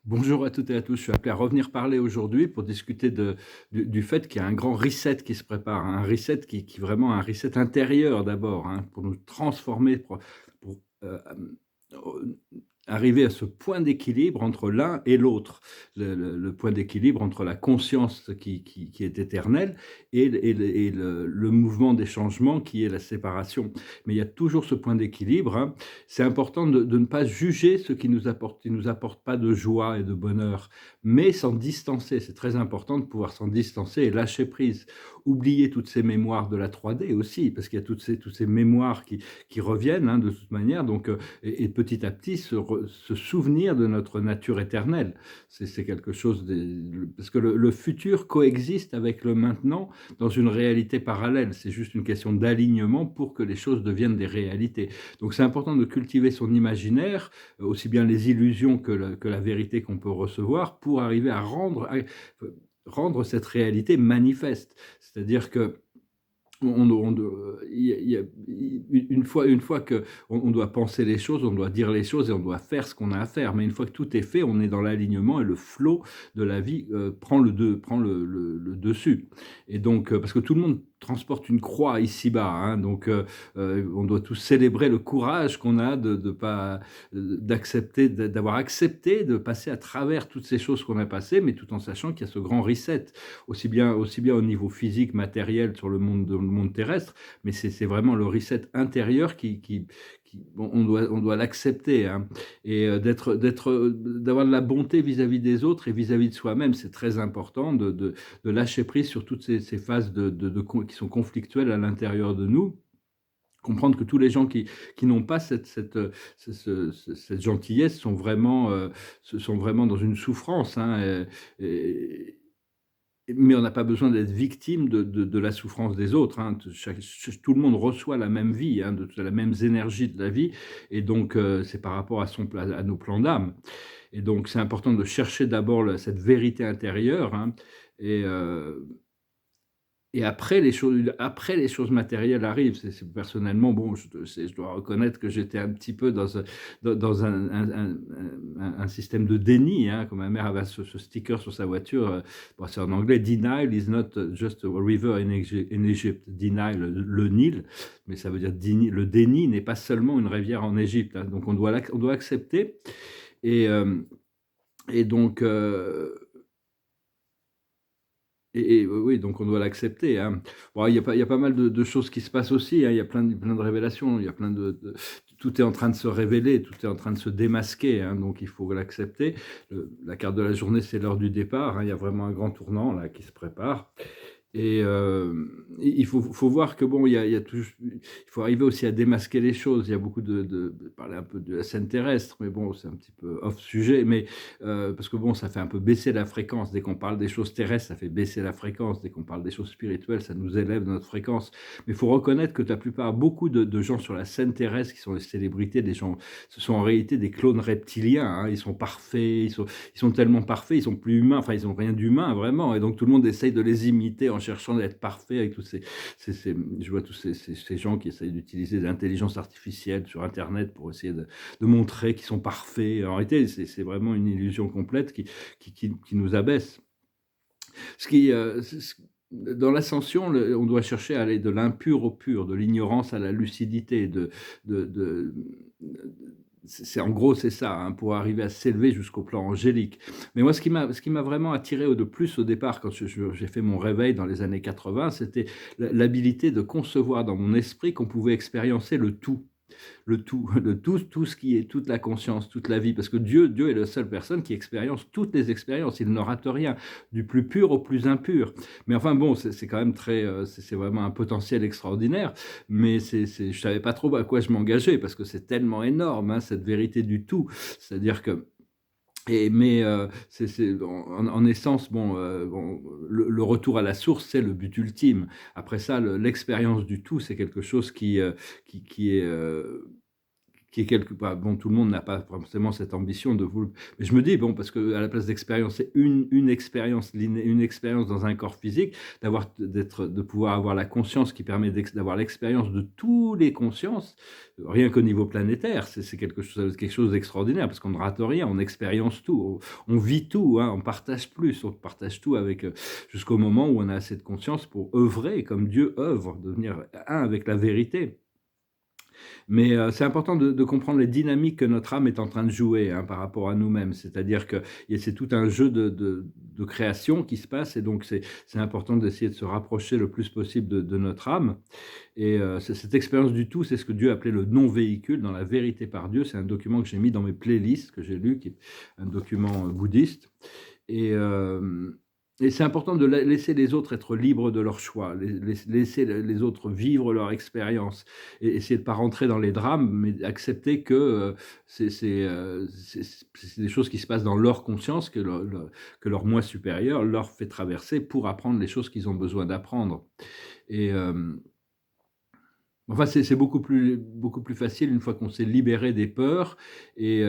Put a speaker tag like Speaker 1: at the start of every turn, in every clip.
Speaker 1: Bonjour à toutes et à tous. Je suis appelé à revenir parler aujourd'hui pour discuter du fait qu'il y a un grand reset qui se prépare, un reset qui vraiment un reset intérieur d'abord, hein, pour nous transformer, pour, arriver à ce point d'équilibre entre l'un et l'autre. Le point d'équilibre entre la conscience qui est éternelle et le mouvement des changements qui est la séparation. Mais il y a toujours ce point d'équilibre, hein. C'est important de ne pas juger ce qui nous apporte pas de joie et de bonheur, mais s'en distancer. C'est très important de pouvoir s'en distancer et lâcher prise. Oublier toutes ces mémoires de la 3D aussi, parce qu'il y a toutes ces mémoires qui reviennent, hein, de toute manière, donc et petit à petit se souvenir de notre nature éternelle. C'est quelque chose parce que le futur coexiste avec le maintenant dans une réalité parallèle. C'est juste une question d'alignement pour que les choses deviennent des réalités. Donc c'est important de cultiver son imaginaire, aussi bien les illusions que la vérité qu'on peut recevoir, pour arriver à rendre cette réalité manifeste. C'est-à-dire que il y a une fois que on doit penser les choses, on doit dire les choses et on doit faire ce qu'on a à faire. Mais une fois que tout est fait, on est dans l'alignement et le flow de la vie prend le dessus. Et donc, parce que tout le monde transporte une croix ici-bas, hein, donc on doit tous célébrer le courage qu'on a de pas d'accepter, d'avoir accepté de passer à travers toutes ces choses qu'on a passées, mais tout en sachant qu'il y a ce grand reset aussi bien au niveau physique, matériel sur le monde terrestre, mais c'est vraiment le reset intérieur on doit l'accepter, hein. Et d'avoir de la bonté vis-à-vis des autres et vis-à-vis de soi-même. C'est très important de lâcher prise sur toutes ces phases qui sont conflictuelles à l'intérieur de nous. Comprendre que tous les gens qui n'ont pas cette gentillesse sont vraiment dans une souffrance, hein, mais on n'a pas besoin d'être victime de la souffrance des autres, hein. Tout le monde reçoit la même vie, hein, de la même énergie de la vie, et donc c'est par rapport à nos plans d'âme, et donc c'est important de chercher d'abord cette vérité intérieure, hein, et heu et après les choses matérielles arrivent. C'est personnellement, bon, je dois reconnaître que j'étais un petit peu dans un système de déni, hein. Quand ma mère avait ce sticker sur sa voiture, bon, c'est en anglais: «Denial is not just a river in Egypt». Denial, le Nil, mais ça veut dire le déni n'est pas seulement une rivière en Égypte, hein. Donc on doit accepter, et hem et donc oui, oui, donc on doit l'accepter, hein. Bon, il y a pas mal de choses qui se passent aussi, hein. Il y a plein de révélations, il y a plein tout est en train de se révéler, tout est en train de se démasquer, hein, donc il faut l'accepter. La carte de la journée, c'est l'heure du départ, hein. Il y a vraiment un grand tournant là qui se prépare, et il faut voir que bon, il faut arriver aussi à démasquer les choses. Il y a beaucoup de parler un peu de la scène terrestre, mais bon, c'est un petit peu hors sujet, mais parce que bon, ça fait un peu baisser la fréquence. Dès qu'on parle des choses terrestres, ça fait baisser la fréquence. Dès qu'on parle des choses spirituelles, ça nous élève notre fréquence. Mais il faut reconnaître que beaucoup de gens sur la scène terrestre qui sont des célébrités, des gens, ce sont en réalité des clones reptiliens, hein. Ils sont parfaits, ils sont tellement parfaits, ils sont plus humains, enfin ils ont rien d'humain vraiment, et donc tout le monde essaye de les imiter en cherchant d'être parfait avec tous je vois tous ces gens qui essayent d'utiliser l'intelligence artificielle sur internet pour essayer de montrer qu'ils sont parfaits. En réalité, c'est vraiment une illusion complète qui nous abaisse. Ce qui, dans l'ascension, on doit chercher à aller de l'impur au pur, de l'ignorance à la lucidité, de en gros, c'est ça, hein, pour arriver à s'élever jusqu'au plan angélique. Mais moi, ce qui m'a vraiment attiré de plus au départ, quand j'ai fait mon réveil dans les années 80, c'était l'habilité de concevoir dans mon esprit qu'on pouvait expériencer le tout. Tout ce qui est toute la conscience, toute la vie, parce que Dieu est la seule personne qui expérience toutes les expériences. Il ne rate rien, du plus pur au plus impur. Mais enfin bon, c'est quand même c'est vraiment un potentiel extraordinaire, mais je savais pas trop à quoi je m'engageais, parce que c'est tellement énorme, hein, cette vérité du tout. C'est-à-dire que c'est en essence, bon, le retour à la source, c'est le but ultime. Après ça, l'expérience du tout, c'est quelque chose qui est, qui est quelque part, bon, tout le monde n'a pas forcément cette ambition de vous, mais je me dis, bon, parce qu'à la place d'expériencer une expérience, une expérience dans un corps physique, de pouvoir avoir la conscience qui permet d'avoir l'expérience de tous les consciences, rien qu'au niveau planétaire, c'est quelque chose d'extraordinaire, parce qu'on ne rate rien, on expérience tout, on vit tout, hein, on partage tout avec, jusqu'au moment où on a assez de conscience pour œuvrer comme Dieu œuvre, devenir un avec la vérité. Mais c'est important de comprendre les dynamiques que notre âme est en train de jouer, hein, par rapport à nous-mêmes. C'est-à-dire que c'est tout un jeu de création qui se passe, et donc c'est important d'essayer de se rapprocher le plus possible de notre âme. Et cette expérience du tout, c'est ce que Dieu appelait le non-véhicule dans La vérité par Dieu. C'est un document que j'ai mis dans mes playlists, que j'ai lu, qui est un document bouddhiste. Et, et c'est important de laisser les autres être libres de leur choix, laisser les autres vivre leur expérience, et essayer de ne pas rentrer dans les drames, mais accepter que c'est des choses qui se passent dans leur conscience, que leur moi supérieur leur fait traverser pour apprendre les choses qu'ils ont besoin d'apprendre. Et enfin, c'est beaucoup plus facile une fois qu'on s'est libéré des peurs, et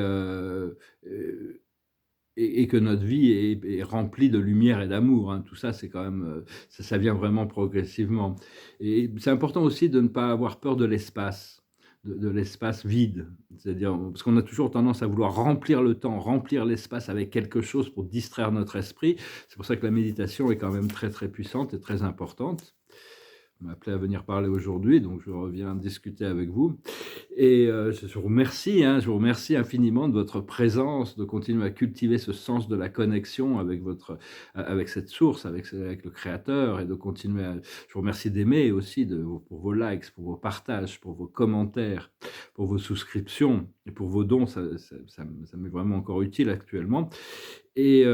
Speaker 1: et que notre vie est remplie de lumière et d'amour, hein. Tout ça, c'est quand même, ça vient vraiment progressivement, et c'est important aussi de ne pas avoir peur de l'espace, de l'espace vide. C'est-à-dire, parce qu'on a toujours tendance à vouloir remplir le temps, remplir l'espace avec quelque chose pour distraire notre esprit. C'est pour ça que la méditation est quand même très, très puissante et très importante. On m'a appelé à venir parler aujourd'hui, donc je reviens discuter avec vous. Et je vous remercie infiniment de votre présence, de continuer à cultiver ce sens de la connexion avec avec cette source, avec le Créateur, et de continuer à, je vous remercie d'aimer aussi, pour vos likes, pour vos partages, pour vos commentaires, pour vos souscriptions et pour vos dons. Ça m'est vraiment encore utile actuellement. Et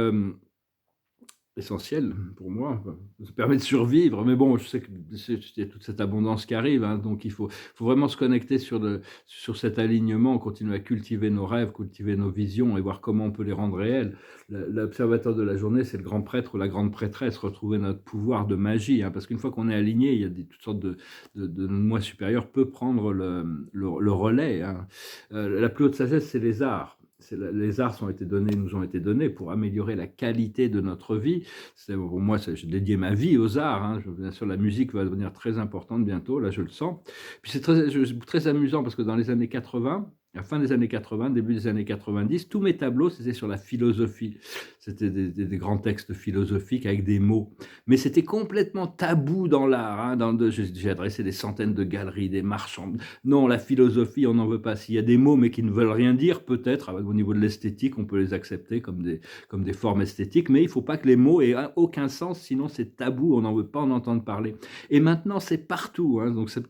Speaker 1: essentiel pour moi, quoi. Ça permet de survivre, mais bon, je sais que il y a toute cette abondance qui arrive, hein, donc faut vraiment se connecter sur cet alignement, continuer à cultiver nos rêves, cultiver nos visions et voir comment on peut les rendre réels. L'observateur de la journée, c'est le grand prêtre ou la grande prêtresse, retrouver notre pouvoir de magie, hein, parce qu'une fois qu'on est aligné, il y a toutes sortes de moi supérieur peut prendre le relais, hein. La plus haute sagesse, c'est les arts. Les arts nous ont été donnés pour améliorer la qualité de notre vie. Pour moi, j'ai dédié ma vie aux arts, hein. Bien sûr, la musique va devenir très importante bientôt, là je le sens. Puis c'est très amusant, parce que dans les années 80, à la fin des années 80, début des années 90, tous mes tableaux, c'était sur la philosophie. C'était des grands textes philosophiques avec des mots. Mais c'était complètement tabou dans l'art, hein. J'ai adressé des centaines de galeries, des marchands. Non, la philosophie, on n'en veut pas. S'il y a des mots mais qui ne veulent rien dire, peut-être, au niveau de l'esthétique, on peut les accepter comme des formes esthétiques, mais il ne faut pas que les mots aient aucun sens, sinon c'est tabou, on n'en veut pas en entendre parler. Et maintenant, c'est partout, hein, donc c'est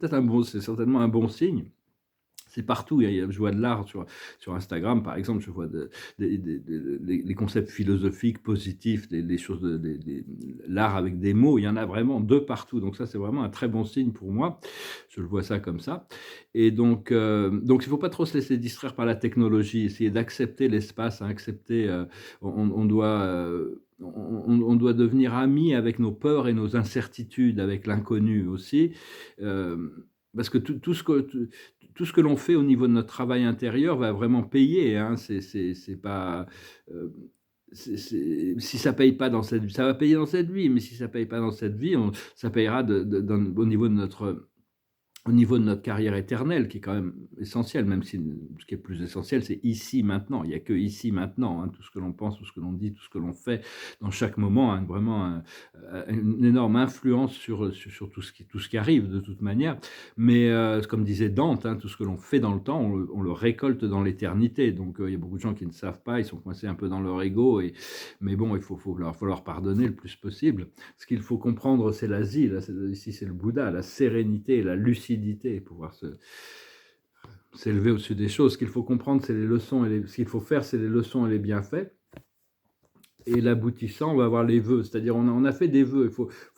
Speaker 1: certainement un bon signe. C'est partout. Je vois de l'art sur Instagram, par exemple, je vois les concepts philosophiques positifs, les choses, l'art avec des mots, il y en a vraiment de partout. Donc ça, c'est vraiment un très bon signe pour moi. Je le vois ça comme ça. Et donc il ne faut pas trop se laisser distraire par la technologie, essayer d'accepter l'espace, hein, accepter, on doit... on doit devenir amis avec nos peurs et nos incertitudes, avec l'inconnu aussi, parce que tout ce que l'on fait au niveau de notre travail intérieur va vraiment payer, hein. C'est pas, si ça paye pas dans cette vie, ça va payer dans cette vie, mais si ça paye pas dans cette vie, ça payera au niveau de notre carrière éternelle, qui est quand même essentielle, même si ce qui est plus essentiel, c'est ici, maintenant. Il n'y a que ici, maintenant, hein, tout ce que l'on pense, tout ce que l'on dit, tout ce que l'on fait dans chaque moment a vraiment une énorme influence sur tout ce qui arrive de toute manière. Mais comme disait Dante, hein, tout ce que l'on fait dans le temps, on le récolte dans l'éternité. Donc il y a beaucoup de gens qui ne savent pas, ils sont coincés un peu dans leur ego, mais bon, faut leur pardonner le plus possible. Ce qu'il faut comprendre, c'est l'asile. Ici, c'est le Bouddha, la sérénité, la lucidité, pouvoir s'élever au-dessus des choses. Ce qu'il faut comprendre, c'est les leçons, ce qu'il faut faire, c'est les leçons et les bienfaits. Et l'aboutissant, on va avoir les vœux. C'est-à-dire, on a fait des vœux.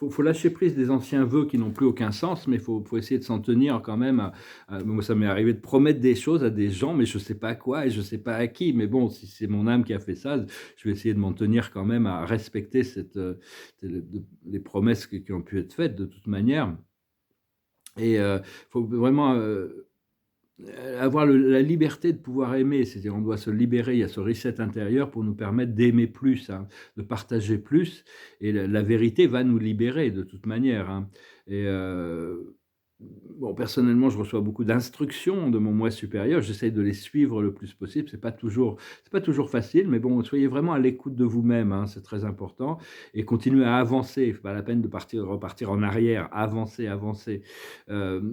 Speaker 1: Il faut lâcher prise des anciens vœux qui n'ont plus aucun sens, mais il faut essayer de s'en tenir quand même. Moi, ça m'est arrivé de promettre des choses à des gens, mais je ne sais pas quoi et je ne sais pas à qui. Mais bon, si c'est mon âme qui a fait ça, je vais essayer de m'en tenir quand même à respecter les promesses qui ont pu être faites de toute manière. Et il faut vraiment avoir la liberté de pouvoir aimer, c'est-à-dire on doit se libérer, il y a ce reset intérieur pour nous permettre d'aimer plus, hein, de partager plus et la vérité va nous libérer de toute manière, hein et bon, personnellement, je reçois beaucoup d'instructions de mon moi supérieur, j'essaye de les suivre le plus possible, c'est pas toujours facile, mais bon, soyez vraiment à l'écoute de vous-même, hein, c'est très important et continuez à avancer, pas la peine de repartir en arrière, avancer, avancer.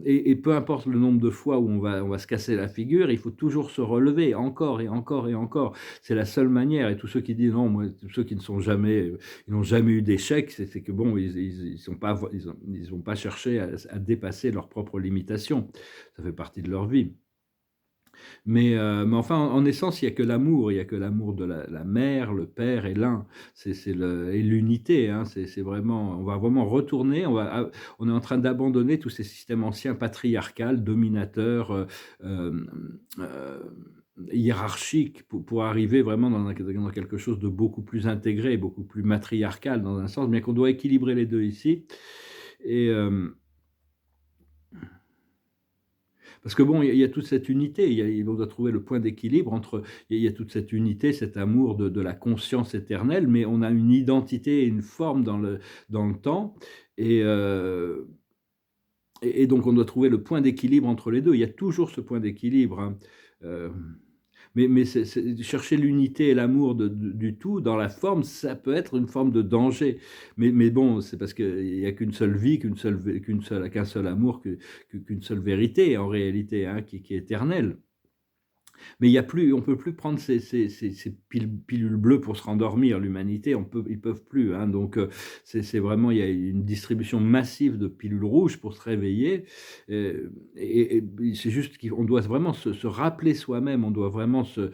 Speaker 1: Et peu importe le nombre de fois où on va se casser la figure, il faut toujours se relever encore et encore et encore. C'est la seule manière et tous ceux qui disent: «Non, moi», tous ceux qui ne sont jamais, ils n'ont jamais eu d'échec, c'est que bon, ils ont pas cherché à dépasser leurs propres limitations. Ça fait partie de leur vie. Mais enfin, en essence, il y a que l'amour. Il y a que l'amour de la mère, le père et l'un. C'est le et l'unité, hein. C'est vraiment on va vraiment retourner, on est en train d'abandonner tous ces systèmes anciens patriarcals, dominateurs, hiérarchiques pour arriver vraiment dans quelque chose de beaucoup plus intégré, beaucoup plus matriarcal dans un sens, bien qu'on doit équilibrer les 2 ici et parce que bon, il y a toute cette unité, on doit trouver le point d'équilibre entre il y a toute cette unité, cet amour de la conscience éternelle, mais on a une identité et une forme dans le temps et heu et donc on doit trouver le point d'équilibre entre les 2. Il y a toujours ce point d'équilibre, hein, hem, mais c'est chercher l'unité et l'amour du tout dans la forme, ça peut être une forme de danger. Mais bon, c'est parce qu'il y a qu'une seule vie, qu'un seul amour, qu'une seule vérité en réalité, hein, qui est éternelle. Mais il y a plus on peut plus prendre ces pilules bleues pour se rendormir, l'humanité, ils peuvent plus, hein, donc c'est vraiment il y a une distribution massive de pilules rouges pour se réveiller, et c'est juste qu'on doit vraiment se rappeler soi-même, on doit vraiment se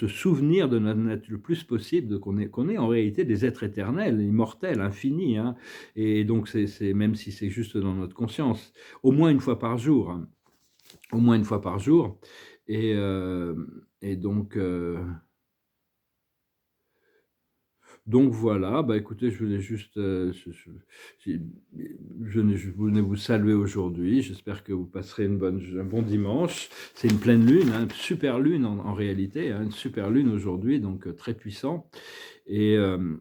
Speaker 1: souvenir de notre nature le plus possible de qu'on est en réalité des êtres éternels, immortels, infinis, hein, et donc c'est même si c'est juste dans notre conscience, au moins une fois par jour, hein, au moins une fois par jour et donc voilà, bah, écoutez, je voulais juste, j'ai je venais vous saluer aujourd'hui. J'espère que vous passerez un bon dimanche. C'est une pleine lune, hein, une super lune en réalité, hein, une super lune aujourd'hui, donc très puissant et hem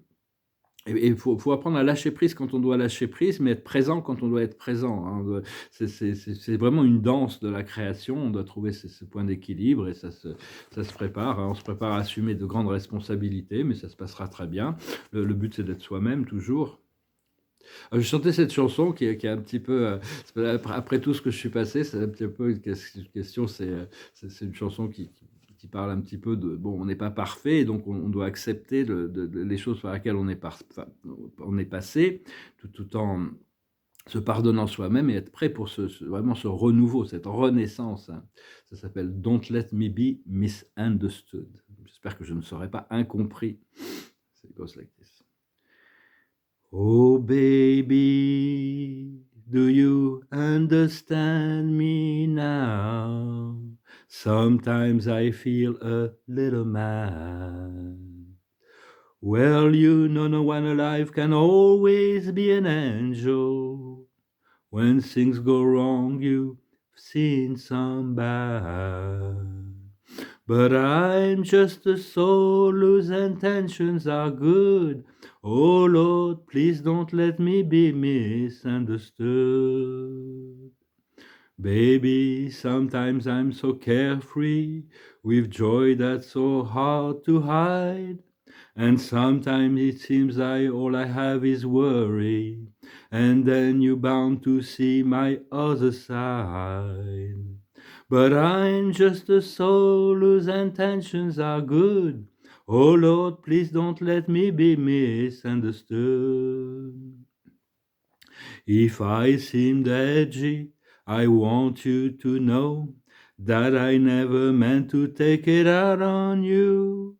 Speaker 1: et il faut apprendre à lâcher prise quand on doit lâcher prise, mais être présent quand on doit être présent, hein. C'est vraiment une danse de la création. On doit trouver ce point d'équilibre et ça se prépare, hein. On se prépare à assumer de grandes responsabilités, mais ça se passera très bien. Le but, c'est d'être soi-même toujours. Je chantais cette chanson qui est un petit peu, c'est pas après tout ce que je suis passé, c'est un petit peu une question, c'est une chanson qui parle un petit peu de bon, on n'est pas parfait, donc on doit accepter les choses par lesquelles enfin, on est passé, tout en se pardonnant soi-même et être prêt pour vraiment ce renouveau, cette renaissance, hein. Ça s'appelle «Don't let me be misunderstood». J'espère que je ne serai pas incompris. It goes like this. Oh baby, do you understand me now? Sometimes I feel a little mad. Well, you know no one alive can always be an angel. When things go wrong, you've seen some bad. But I'm just a soul whose intentions are good. Oh Lord, please don't let me be misunderstood. Baby, sometimes I'm so carefree, with joy that's so hard to hide. And sometimes it seems all I have is worry. And then you're bound to see my other side. But I'm just a soul whose intentions are good. Oh Lord, please don't let me be misunderstood. If I seemed edgy, I want you to know that I never meant to take it out on you.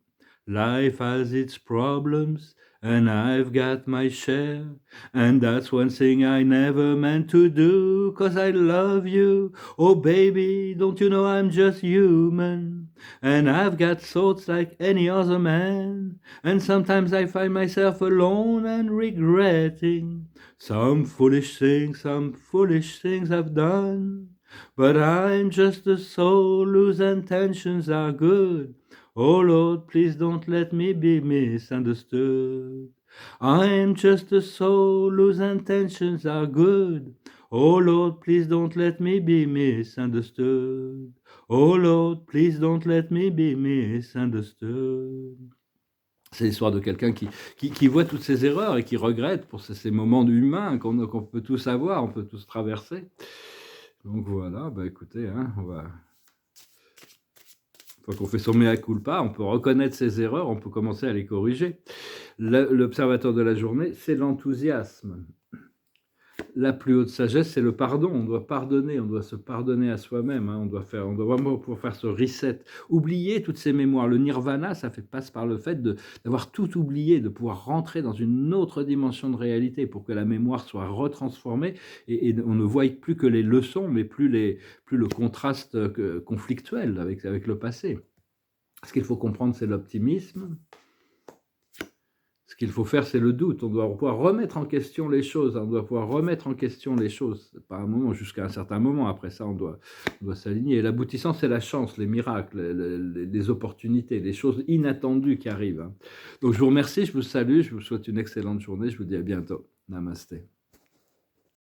Speaker 1: Life has its problems, and I've got my share. And that's one thing I never meant to do, 'cause I love you. Oh baby, don't you know I'm just human? And I've got thoughts like any other man. And sometimes I find myself alone and regretting some foolish things I've done. But I'm just a soul whose intentions are good. Oh Lord, please don't let me be misunderstood. I'm just a soul whose intentions are good. Oh Lord, please don't let me be misunderstood. Oh Lord, please don't let me be misunderstood. C'est l'histoire de quelqu'un qui voit toutes ses erreurs et qui regrette pour ces moments humains qu'on peut tous avoir, on peut tous traverser. Donc voilà, bah écoutez, hein, une fois qu'on fait son mea culpa, on peut reconnaître ses erreurs, on peut commencer à les corriger. L'observateur de la journée, c'est l'enthousiasme. La plus haute sagesse, c'est le pardon. On doit pardonner, on doit se pardonner à soi-même. Hein. On doit vraiment pouvoir faire ce reset. Oublier toutes ces mémoires. Le nirvana, passe par le fait d'avoir tout oublié, de pouvoir rentrer dans une autre dimension de réalité pour que la mémoire soit retransformée et on ne voie plus que les leçons, mais plus le contraste conflictuel avec le passé. Ce qu'il faut comprendre, c'est l'optimisme. Ce qu'il faut faire, c'est le doute. On doit pouvoir remettre en question les choses. On doit pouvoir remettre en question les choses. Pas un moment, jusqu'à un certain moment. Après ça, on doit s'aligner. Et l'aboutissant, c'est la chance, les miracles, les opportunités, les choses inattendues qui arrivent. Donc, je vous remercie, je vous salue, je vous souhaite une excellente journée. Je vous dis à bientôt. Namasté.